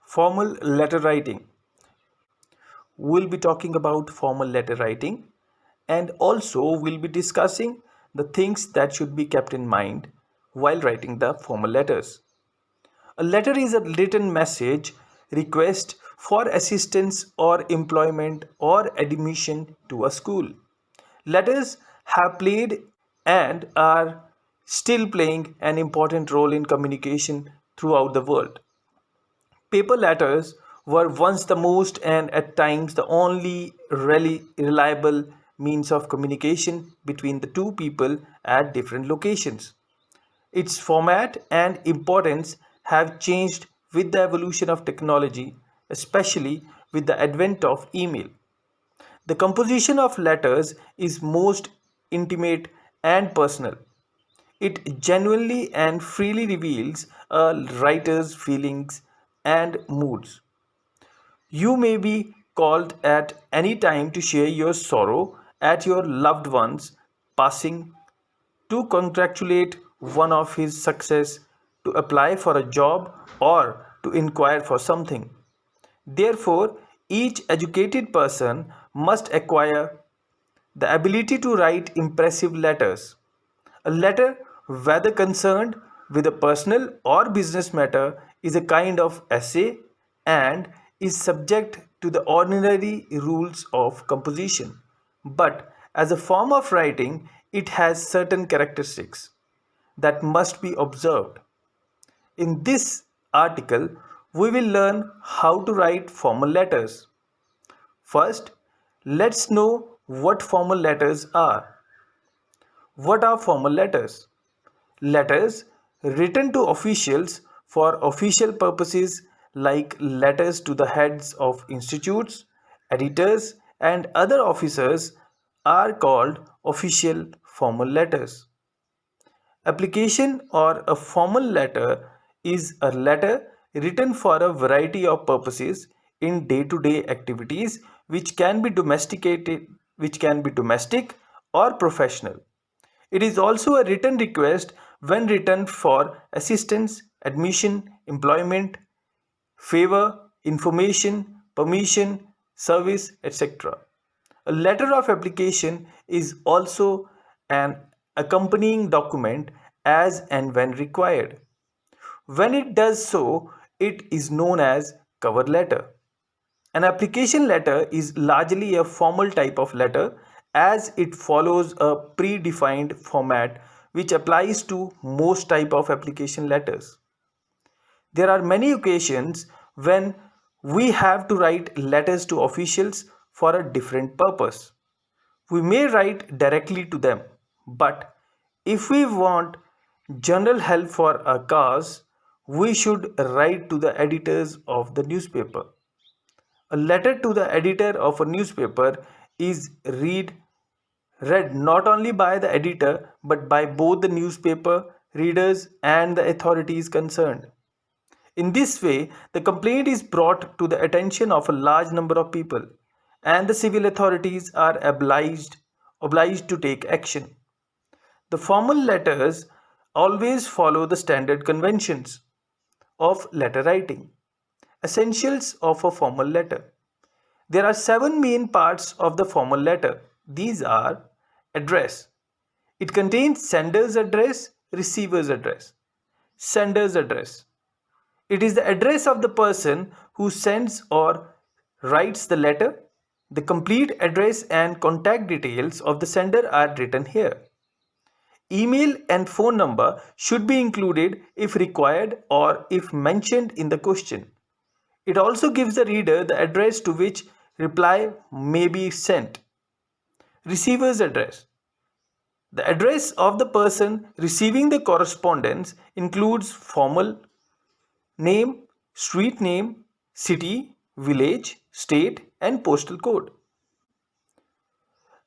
Formal letter writing. We'll be talking about formal letter writing, and also we'll be discussing the things that should be kept in mind while writing the formal letters. A letter is a written message, request for assistance or employment or admission to a school. Letters have played and are still playing an important role in communication throughout the world. Paper letters were once the most and at times the only really reliable means of communication between the two people at different locations. Its format and importance have changed with the evolution of technology, especially with the advent of email. The composition of letters is most intimate and personal. It genuinely and freely reveals a writer's feelings and moods. You may be called at any time to share your sorrow at your loved one's passing, to congratulate one of his success, to apply for a job, or to inquire for something. Therefore, each educated person must acquire the ability to write impressive letters. A letter, whether concerned with a personal or business matter, is a kind of essay and is subject to the ordinary rules of composition. But as a form of writing, it has certain characteristics that must be observed. In this article, we will learn how to write formal letters. First, let's know what formal letters are. What are formal letters? Letters written to officials for official purposes, like letters to the heads of institutes, editors, and other officers, are called official formal letters. Application or a formal letter is a letter written for a variety of purposes in day-to-day activities, which can be domestic or professional. It is also a written request when written for assistance, admission, employment, favor, information, permission, service, etc. A letter of application is also an accompanying document as and when required. When it does so, it is known as cover letter. An application letter is largely a formal type of letter as it follows a predefined format which applies to most type of application letters. There are many occasions when we have to write letters to officials for a different purpose. We may write directly to them, but if we want general help for a cause, we should write to the editors of the newspaper. A letter to the editor of a newspaper is read not only by the editor but by both the newspaper readers and the authorities concerned. In this way, the complaint is brought to the attention of a large number of people, and the civil authorities are obliged to take action. The formal letters always follow the standard conventions of letter writing. Essentials of a formal letter. There are seven main parts of the formal letter. These are address. It contains sender's address, receiver's address. Sender's address. It is the address of the person who sends or writes the letter. The complete address and contact details of the sender are written here. Email and phone number should be included if required or if mentioned in the question. It also gives the reader the address to which reply may be sent. Receiver's address. The address of the person receiving the correspondence includes formal name, street name, city, village, state and postal code.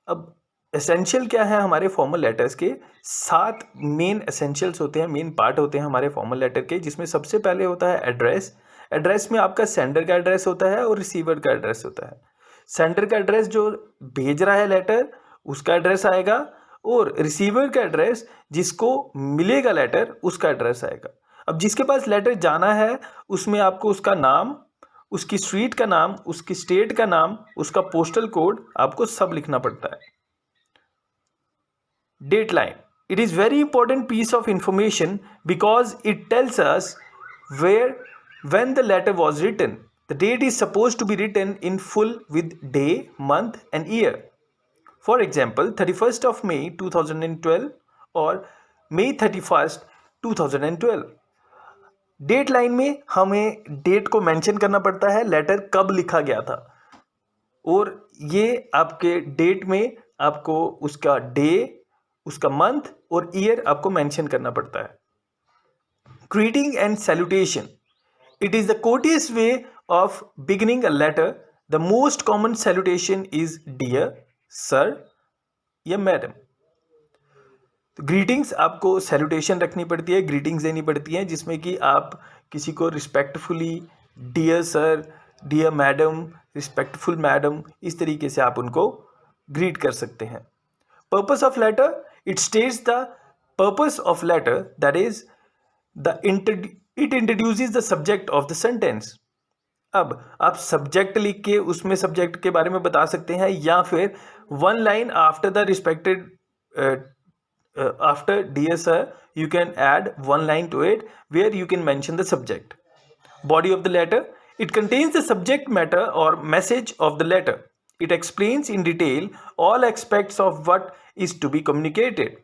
अब essential क्या है हमारे formal letters के? 7 main essentials होते हैं, main part होते हैं हमारे फॉर्मल लेटर के, जिसमें सबसे पहले होता है एड्रेस. एड्रेस में आपका सेंडर का एड्रेस होता है और रिसीवर का एड्रेस होता है. सेंडर का एड्रेस जो भेज रहा है लेटर उसका एड्रेस आएगा, और रिसीवर का एड्रेस जिसको मिलेगा लेटर उसका एड्रेस आएगा. अब जिसके पास लेटर जाना है उसमें आपको उसका नाम, उसकी स्ट्रीट का नाम, उसकी स्टेट का नाम, उसका पोस्टल कोड आपको सब लिखना पड़ता है. Date line. It is very important piece of information because it tells us where when the letter was written. The date is supposed to be written in full with day, month and year. For example, 31st of May 2012 or May 31st 2012. Date line में हमें date को mention करना पड़ता है, letter कब लिखा गया था, और ये आपके डेट में आपको उसका डे, उसका मंथ और ईयर आपको मेंशन करना पड़ता है. Greeting and salutation. It is the courteous way of beginning a letter. The most common salutation is dear, sir या मैडम. ग्रीटिंग्स आपको सैल्यूटेशन रखनी पड़ती है, ग्रीटिंग्स देनी पड़ती हैं, जिसमें कि आप किसी को respectfully dear sir, dear madam, respectful madam, इस तरीके से आप उनको ग्रीट कर सकते हैं. Purpose of letter. It states the purpose of letter, that is it introduces the subject of the sentence. अब आप सब्जेक्ट लिख के उसमें सब्जेक्ट के बारे में बता सकते हैं, या फिर one line after the respected after dear sir you can add one line to it where you can mention the subject. Body of the letter. It contains the subject matter or message of the letter. It explains in detail all aspects of what is to be communicated.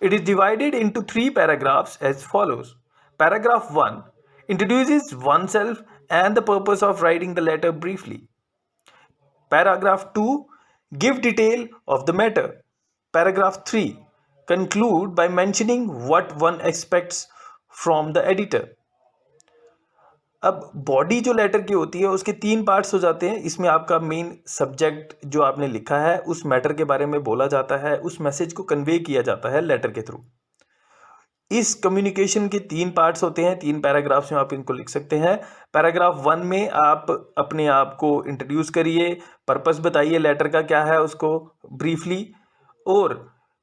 It is divided into 3 paragraphs as follows. Paragraph 1 introduces oneself and the purpose of writing the letter briefly. Paragraph 2 give detail of the matter. Paragraph 3 conclude by mentioning what one expects from the editor. अब body जो letter की होती है उसके 3 parts हो जाते हैं. इसमें आपका मेन सब्जेक्ट जो आपने लिखा है उस मैटर के बारे में बोला जाता है, उस मैसेज को कन्वे किया जाता है लेटर के थ्रू. इस कम्युनिकेशन के 3 पार्ट्स होते हैं, 3 पैराग्राफ्स में आप इनको लिख सकते हैं. पैराग्राफ 1 में आप अपने आप को इंट्रोड्यूस करिए, पर्पस बताइए लेटर का क्या है उसको ब्रीफली, और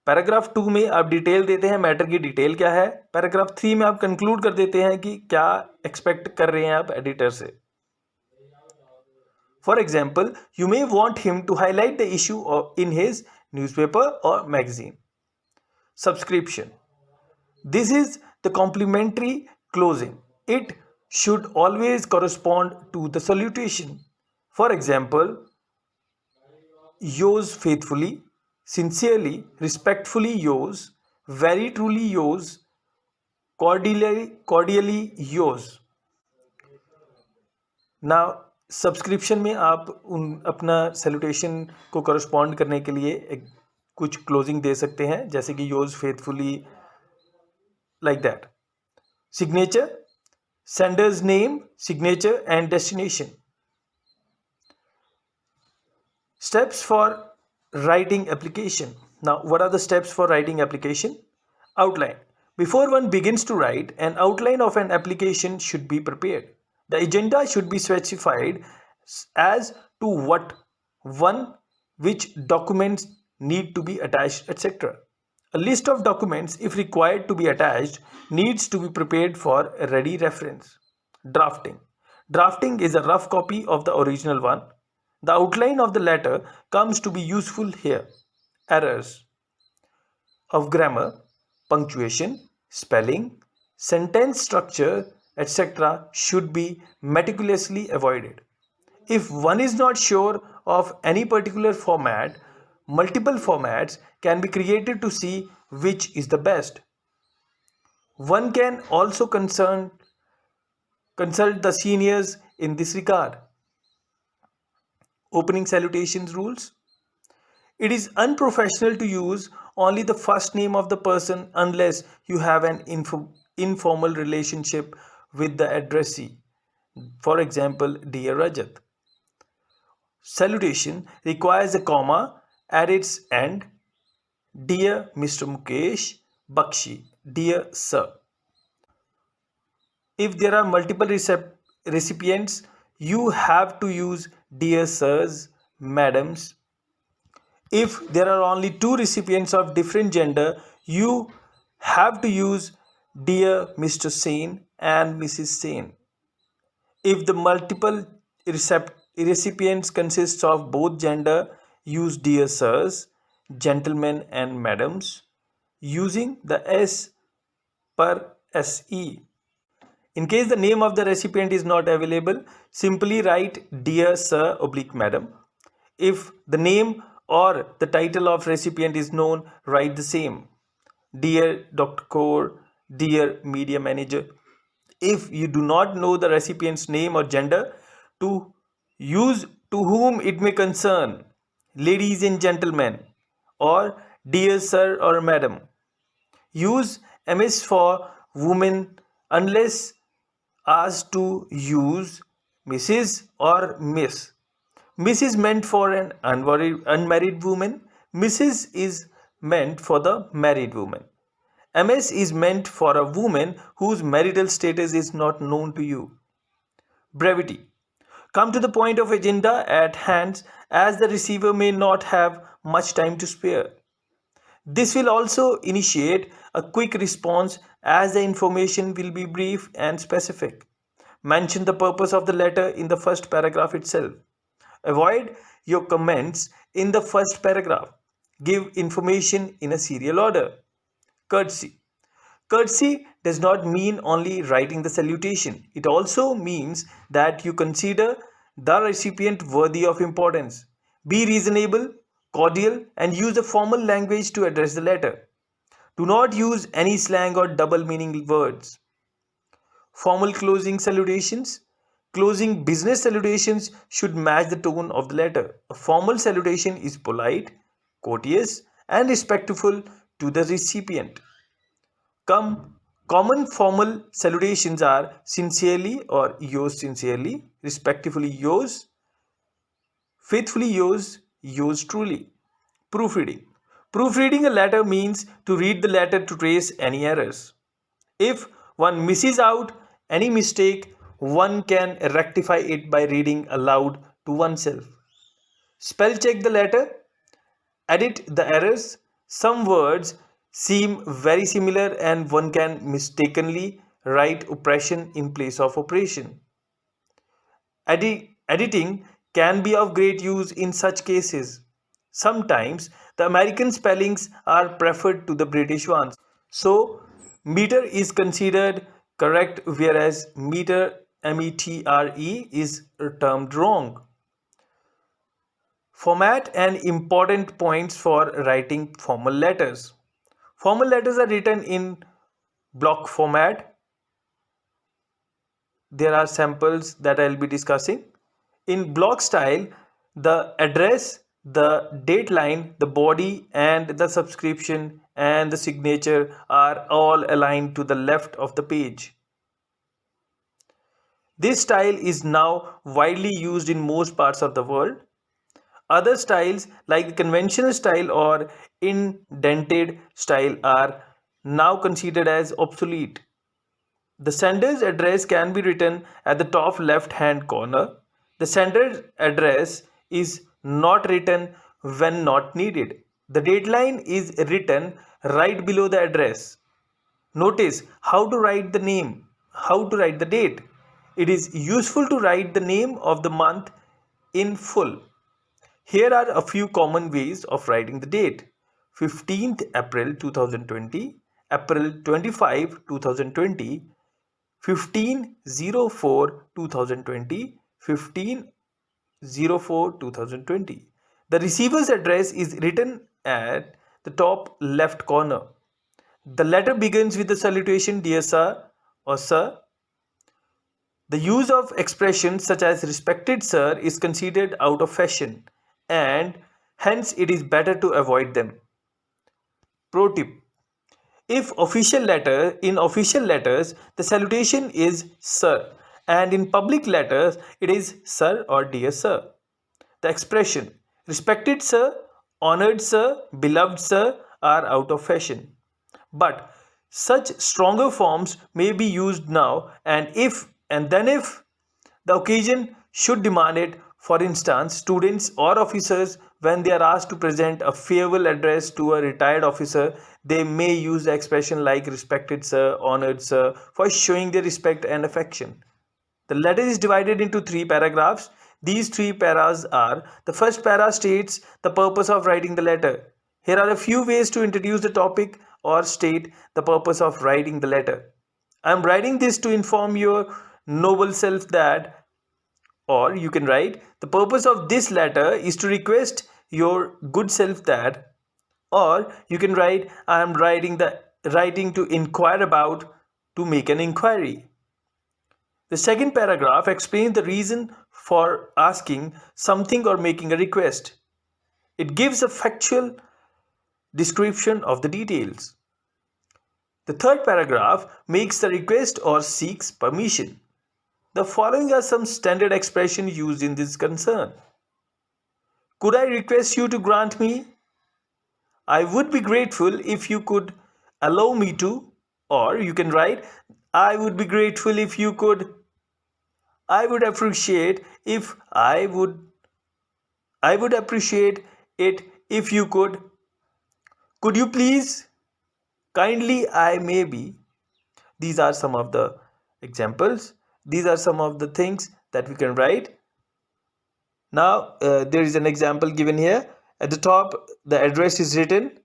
पैराग्राफ 2 में आप डिटेल देते हैं, मैटर की डिटेल क्या है. पैराग्राफ 3 में आप कंक्लूड कर देते हैं कि क्या एक्सपेक्ट कर रहे हैं आप एडिटर से. For example, you may want him to highlight the issue in his newspaper और magazine. Subscription. This is the complimentary closing. It should always correspond to the salutation. For example, yours faithfully, sincerely, respectfully yours, very truly yours, cordially yours. Now, subscription में आप अपना salutation को correspond करने के लिए कुछ closing दे सकते हैं, जैसे कि yours faithfully, like that. Signature. Sender's name, signature and destination. Steps for writing application. Now, what are the steps for writing application? Outline. Before one begins to write, an outline of an application should be prepared. The agenda should be specified as to which documents need to be attached, etc. A list of documents, if required to be attached, needs to be prepared for a ready reference. Drafting. Drafting is a rough copy of the original one. The outline of the letter comes to be useful here. Errors of grammar, punctuation, spelling, sentence structure, etc. should be meticulously avoided. If one is not sure of any particular format, multiple formats can be created to see which is the best. One can also consult the seniors in this regard. Opening salutations rules. It is unprofessional to use only the first name of the person unless you have an informal relationship with the addressee. For example, Dear Rajat. Salutation requires a comma at its end. Dear Mr. Mukesh Bakshi, dear sir. If there are multiple recipients, you have to use dear sirs, madams. If there are only 2 recipients of different gender, you have to use dear Mr. Sen and Mrs. Sen. If the multiple Recipients consists of both gender. Use dear sirs, gentlemen and madams using the S per SE. In case the name of the recipient is not available, simply write dear sir oblique madam. If the name or the title of recipient is known, write the same. Dear Dr. Kaur, dear media manager. If you do not know the recipient's name or gender, to use to whom it may concern, ladies and gentlemen, or dear sir or madam. Use MS for women unless asked to use Mrs. or Miss. Miss is meant for an unmarried woman. Mrs. is meant for the married woman. MS is meant for a woman whose marital status is not known to you. Brevity. Come to the point of agenda at hand as the receiver may not have much time to spare. This will also initiate a quick response as the information will be brief and specific. Mention the purpose of the letter in the first paragraph itself. Avoid your comments in the first paragraph. Give information in a serial order. Courtesy. Courtesy does not mean only writing the salutation. It also means that you consider the recipient worthy of importance. Be reasonable, cordial, and use a formal language to address the letter. Do not use any slang or double meaning words. Formal closing salutations. Closing business salutations should match the tone of the letter. A formal salutation is polite, courteous, and respectful to the recipient. Common formal salutations are sincerely or yours sincerely, respectfully yours, faithfully yours truly. Proofreading. Proofreading a letter means to read the letter to trace any errors. If one misses out any mistake, one can rectify it by reading aloud to oneself. Spell check the letter, edit the errors. Some words seem very similar and one can mistakenly write oppression in place of operation. Editing can be of great use in such cases. Sometimes the American spellings are preferred to the British ones. So, meter is considered correct whereas metre is termed wrong. Format and important points for writing formal letters. Formal letters are written in block format. There are samples that I'll be discussing. In block style, the address, the date line, the body, and the subscription and the signature are all aligned to the left of the page. This style is now widely used in most parts of the world. Other styles like the conventional style or indented style are now considered as obsolete. The sender's address can be written at the top left hand corner. The sender's address is not written when not needed. The deadline is written right below the address. Notice how to write the name, how to write the date. It is useful to write the name of the month in full. Here are a few common ways of writing the date. 15th April 2020, April 25, 2020, 15/04 2020, 15/04 2020. The receiver's address is written at the top left corner. The letter begins with the salutation dear sir or sir. The use of expressions such as respected sir is considered out of fashion and hence it is better to avoid them. Pro tip. In official letters the salutation is sir and in public letters it is sir or dear sir. The expression respected sir, honored sir, beloved sir are out of fashion. But such stronger forms may be used now and if the occasion should demand it. For instance, students or officers, when they are asked to present a farewell address to a retired officer, they may use the expression like respected sir, honored sir for showing their respect and affection. The letter is divided into 3 paragraphs. These 3 paras are: the first para states the purpose of writing the letter. Here are a few ways to introduce the topic or state the purpose of writing the letter. I am writing this to inform your noble self that, or you can write, the purpose of this letter is to request your good self that, or you can write, I am writing to inquire about, to make an inquiry. The second paragraph explains the reason for asking something or making a request. It gives a factual description of the details. The third paragraph makes the request or seeks permission. The following are some standard expressions used in this concern. Could I request you to grant me? I would be grateful if you could allow me to. Or you can write, I would be grateful if you could. I would appreciate if I would appreciate it if you could. Could you please? Kindly, I may be. These are some of the examples. These are some of the things that we can write. Now, there is an example given here. At the top, the address is written,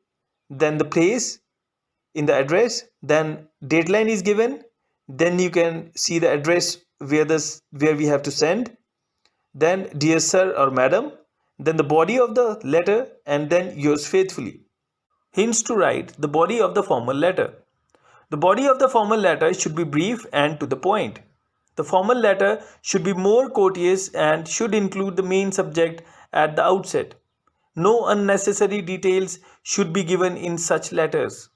then the place in the address, then deadline is given, then you can see the address where we have to send, then dear sir or madam, then the body of the letter, and then yours faithfully. Hints to write the body of the formal letter. The body of the formal letter should be brief and to the point. The formal letter should be more courteous and should include the main subject at the outset. No unnecessary details should be given in such letters.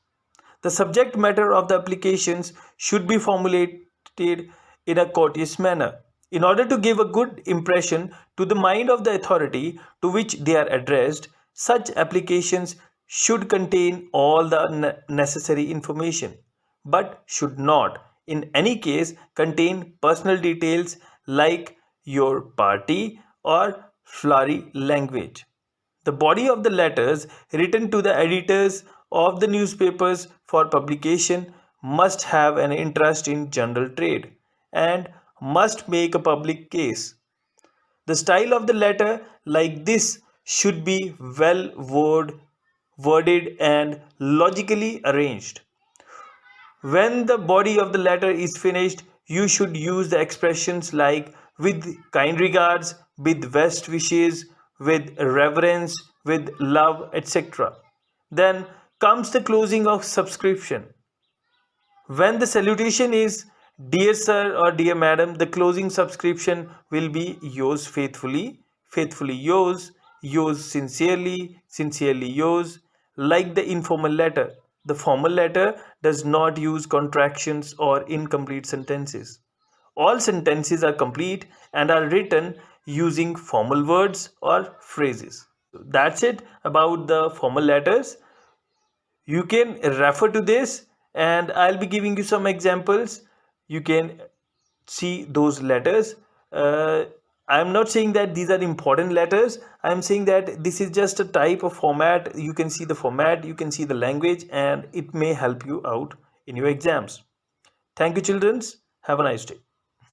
The subject matter of the applications should be formulated in a courteous manner. In order to give a good impression to the mind of the authority to which they are addressed, such applications should contain all the necessary information, but should not, in any case, contain personal details like your party or flowery language. The body of the letters written to the editors of the newspapers for publication must have an interest in general trade and must make a public case. The style of the letter, like this, should be worded and logically arranged. When the body of the letter is finished, you should use the expressions like with kind regards, with best wishes, with reverence, with love, etc. Then comes the closing of subscription. When the salutation is dear sir or dear madam, the closing subscription will be yours faithfully, faithfully yours, yours sincerely, sincerely yours, like the informal letter. The formal letter does not use contractions or incomplete sentences. All sentences are complete and are written using formal words or phrases. That's it about the formal letters. You can refer to this and I'll be giving you some examples. You can see those letters. I'm not saying that these are important letters. I'm saying that this is just a type of format. You can see the format, you can see the language, and it may help you out in your exams. Thank you, children. Have a nice day.